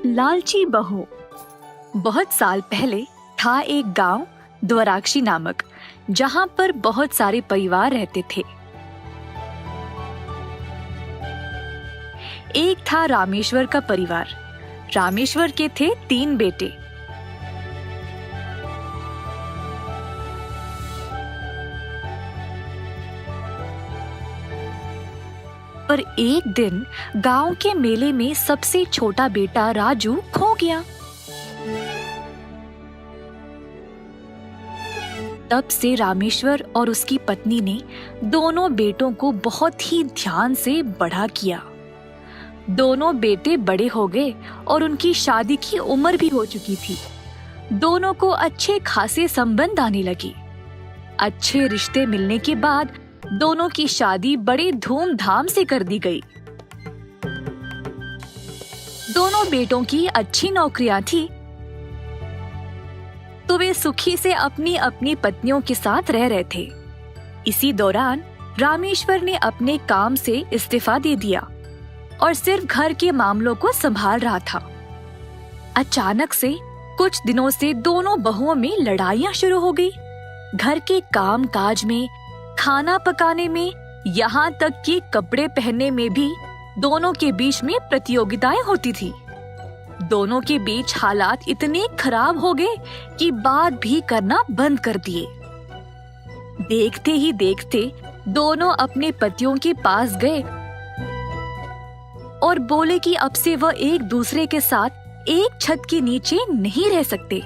लालची बहू। बहुत साल पहले था एक गांव द्वाराक्षी नामक, जहां पर बहुत सारे परिवार रहते थे। एक था रामेश्वर का परिवार। रामेश्वर के थे 3 बेटे। पर एक दिन गांव के मेले में सबसे छोटा बेटा राजू खो गया। तब से रामेश्वर और उसकी पत्नी ने दोनों बेटों को बहुत ही ध्यान से बड़ा किया। दोनों बेटे बड़े हो गए और उनकी शादी की उम्र भी हो चुकी थी। दोनों को अच्छे खासे संबंध आने लगे। अच्छे रिश्ते मिलने के बाद दोनों की शादी बड़े धूमधाम से कर दी गई। दोनों बेटों की अच्छी नौकरियां थी, तो वे सुखी से अपनी अपनी पत्नियों के साथ रह रहे थे। इसी दौरान रामेश्वर ने अपने काम से इस्तीफा दे दिया और सिर्फ घर के मामलों को संभाल रहा था। अचानक से कुछ दिनों से दोनों बहुओं में लड़ाइयां शुरू हो गई। घर के काम काज में, खाना पकाने में, यहाँ तक कि कपड़े पहनने में भी दोनों के बीच में प्रतियोगिताएं होती थी। दोनों के बीच हालात इतने खराब हो गए कि बात भी करना बंद कर दिए। देखते ही देखते दोनों अपने पतियों के पास गए और बोले कि अब से वह एक दूसरे के साथ एक छत के नीचे नहीं रह सकते।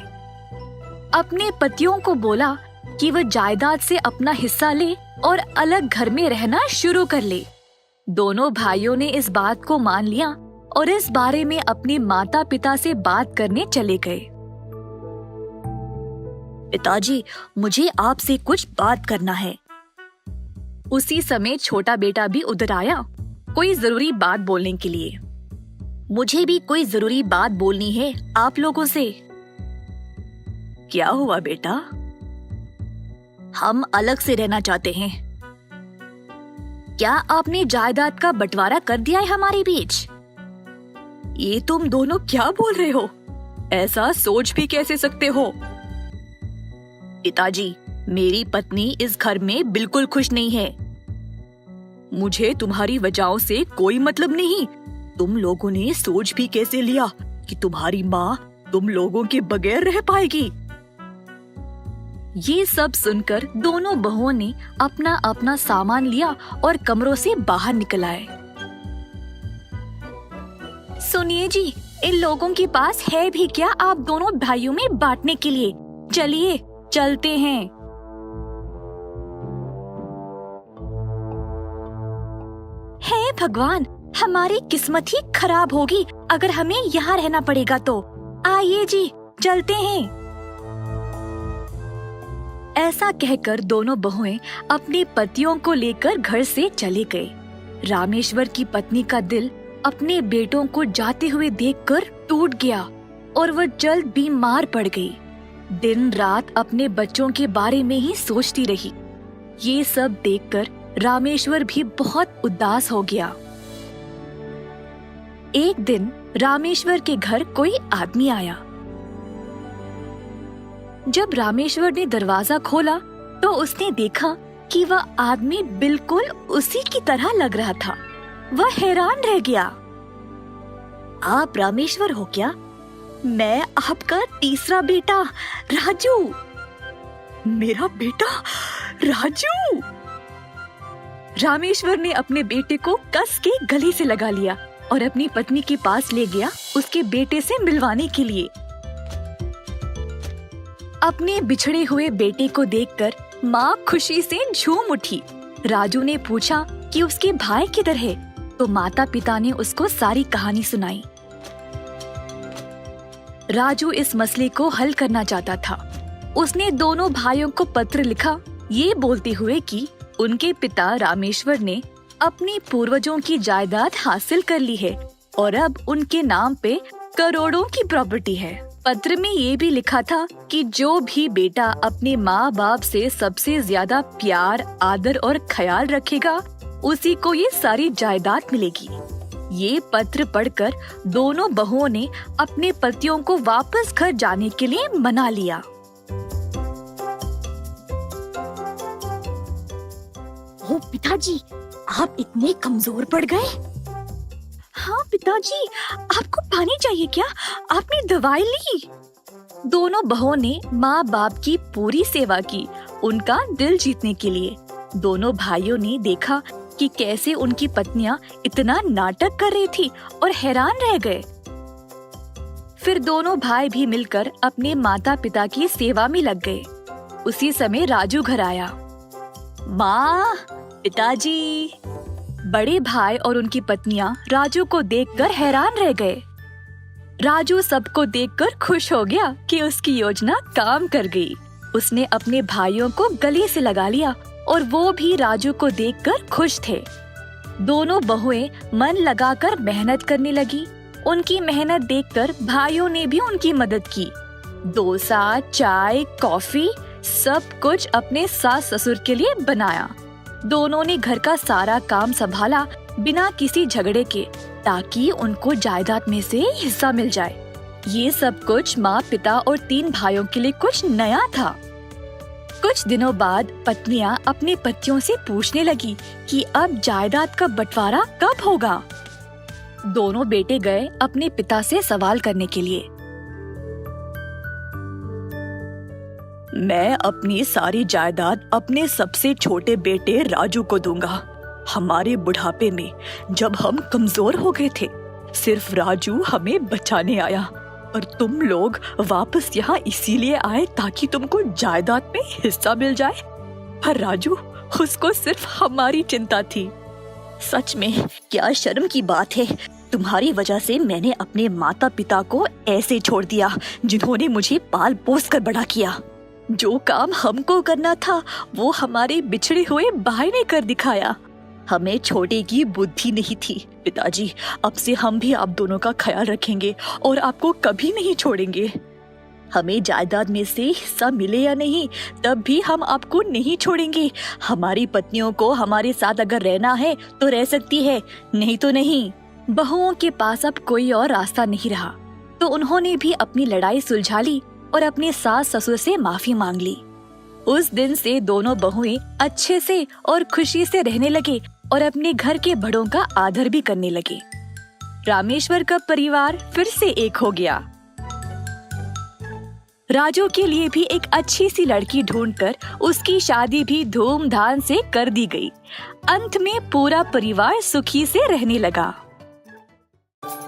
अपने पतियों को बोला कि वह जायदाद से अपना हिस्सा ले और अलग घर में रहना शुरू कर ले। दोनों भाइयों ने इस बात को मान लिया और इस बारे में अपने माता पिता से बात करने चले गए। पिताजी, मुझे आपसे कुछ बात करना है। उसी समय छोटा बेटा भी उधर आया, कोई जरूरी बात बोलने के लिए। मुझे भी कोई जरूरी बात बोलनी है आप लोगों से। क्या हुआ बेटा? हम अलग से रहना चाहते हैं। क्या आपने जायदाद का बंटवारा कर दिया है हमारे बीच? ये तुम दोनों क्या बोल रहे हो? ऐसा सोच भी कैसे सकते हो? पिताजी, मेरी पत्नी इस घर में बिल्कुल खुश नहीं है। मुझे तुम्हारी वजहों से कोई मतलब नहीं। तुम लोगों ने सोच भी कैसे लिया कि तुम्हारी माँ तुम लोगों के बगैर रह पाएगी? ये सब सुनकर दोनों बहुओं ने अपना अपना सामान लिया और कमरों से बाहर निकल आए। सुनिए जी, इन लोगों के पास है भी क्या आप दोनों भाइयों में बांटने के लिए? चलिए चलते हैं। हे भगवान, हमारी किस्मत ही खराब होगी अगर हमें यहाँ रहना पड़ेगा तो। आइए जी, चलते हैं। ऐसा कहकर दोनों बहुएं अपने पतियों को लेकर घर से चले गए। रामेश्वर की पत्नी का दिल अपने बेटों को जाते हुए देखकर टूट गया और वह जल्द बीमार पड़ गई। दिन रात अपने बच्चों के बारे में ही सोचती रही। ये सब देखकर रामेश्वर भी बहुत उदास हो गया। एक दिन रामेश्वर के घर कोई आदमी आया। जब रामेश्वर ने दरवाजा खोला तो उसने देखा कि वह आदमी बिल्कुल उसी की तरह लग रहा था। वह हैरान रह गया। आप रामेश्वर हो क्या? मैं आपका तीसरा बेटा राजू। मेरा बेटा राजू? रामेश्वर ने अपने बेटे को कस के गले से लगा लिया और अपनी पत्नी के पास ले गया उसके बेटे से मिलवाने के लिए। अपने बिछड़े हुए बेटे को देखकर माँ खुशी से झूम उठी। राजू ने पूछा कि उसके भाई किधर है, तो माता पिता ने उसको सारी कहानी सुनाई। राजू इस मसले को हल करना चाहता था। उसने दोनों भाइयों को पत्र लिखा, ये बोलते हुए कि उनके पिता रामेश्वर ने अपनी पूर्वजों की जायदाद हासिल कर ली है और अब उनके नाम पे करोड़ों की प्रॉपर्टी है। पत्र में ये भी लिखा था कि जो भी बेटा अपने माँ बाप से सबसे ज्यादा प्यार, आदर और ख्याल रखेगा, उसी को ये सारी जायदाद मिलेगी। ये पत्र पढ़कर दोनों बहुओं ने अपने पतियों को वापस घर जाने के लिए मना लिया। ओ पिताजी, आप इतने कमजोर पड़ गए। हाँ पिताजी, आपको पानी चाहिए क्या? आपने दवाई ली? दोनों बहुओं ने माँ बाप की पूरी सेवा की, उनका दिल जीतने के लिए। दोनों भाइयों ने देखा कि कैसे उनकी पत्नियां इतना नाटक कर रही थी और हैरान रह गए। फिर दोनों भाई भी मिलकर अपने माता पिता की सेवा में लग गए। उसी समय राजू घर आया। माँ, पिताजी। बड़े भाई और उनकी पत्नियां राजू को देखकर हैरान रह गए। राजू सबको देखकर खुश हो गया कि उसकी योजना काम कर गई। उसने अपने भाइयों को गले से लगा लिया और वो भी राजू को देखकर खुश थे। दोनों बहुएं मन लगाकर मेहनत करने लगी। उनकी मेहनत देखकर भाइयों ने भी उनकी मदद की। डोसा, चाय, कॉफी सब कुछ अपने सास ससुर के लिए बनाया। दोनों ने घर का सारा काम संभाला बिना किसी झगड़े के, ताकि उनको जायदाद में से हिस्सा मिल जाए। ये सब कुछ माँ, पिता और 3 भाइयों के लिए कुछ नया था। कुछ दिनों बाद पत्नियां अपने पतियों से पूछने लगी कि अब जायदाद का बंटवारा कब होगा। दोनों बेटे गए अपने पिता से सवाल करने के लिए। मैं अपनी सारी जायदाद अपने सबसे छोटे बेटे राजू को दूंगा। हमारे बुढ़ापे में जब हम कमजोर हो गए थे, सिर्फ राजू हमें बचाने आया और तुम लोग वापस यहाँ इसीलिए आए ताकि तुमको जायदाद में हिस्सा मिल जाए। पर राजू, उसको सिर्फ हमारी चिंता थी। सच में क्या शर्म की बात है। तुम्हारी वजह से मैंने अपने माता पिता को ऐसे छोड़ दिया जिन्होंने मुझे पाल पोस कर बड़ा किया। जो काम हमको करना था वो हमारे बिछड़े हुए भाई ने कर दिखाया। हमें छोटे की बुद्धि नहीं थी। पिताजी, अब से हम भी आप दोनों का ख्याल रखेंगे और आपको कभी नहीं छोड़ेंगे। हमें जायदाद में से हिस्सा मिले या नहीं, तब भी हम आपको नहीं छोड़ेंगे। हमारी पत्नियों को हमारे साथ अगर रहना है तो रह सकती है, नहीं तो नहीं। बहुओं के पास अब कोई और रास्ता नहीं रहा, तो उन्होंने भी अपनी लड़ाई सुलझा ली और अपने सास ससुर से माफी मांग ली। उस दिन से दोनों बहुएं अच्छे से और खुशी से रहने लगे और अपने घर के बड़ों का आदर भी करने लगे। रामेश्वर का परिवार फिर से एक हो गया। राजू के लिए भी एक अच्छी सी लड़की ढूंढकर उसकी शादी भी धूमधाम से कर दी गई। अंत में पूरा परिवार सुखी से रहने लगा।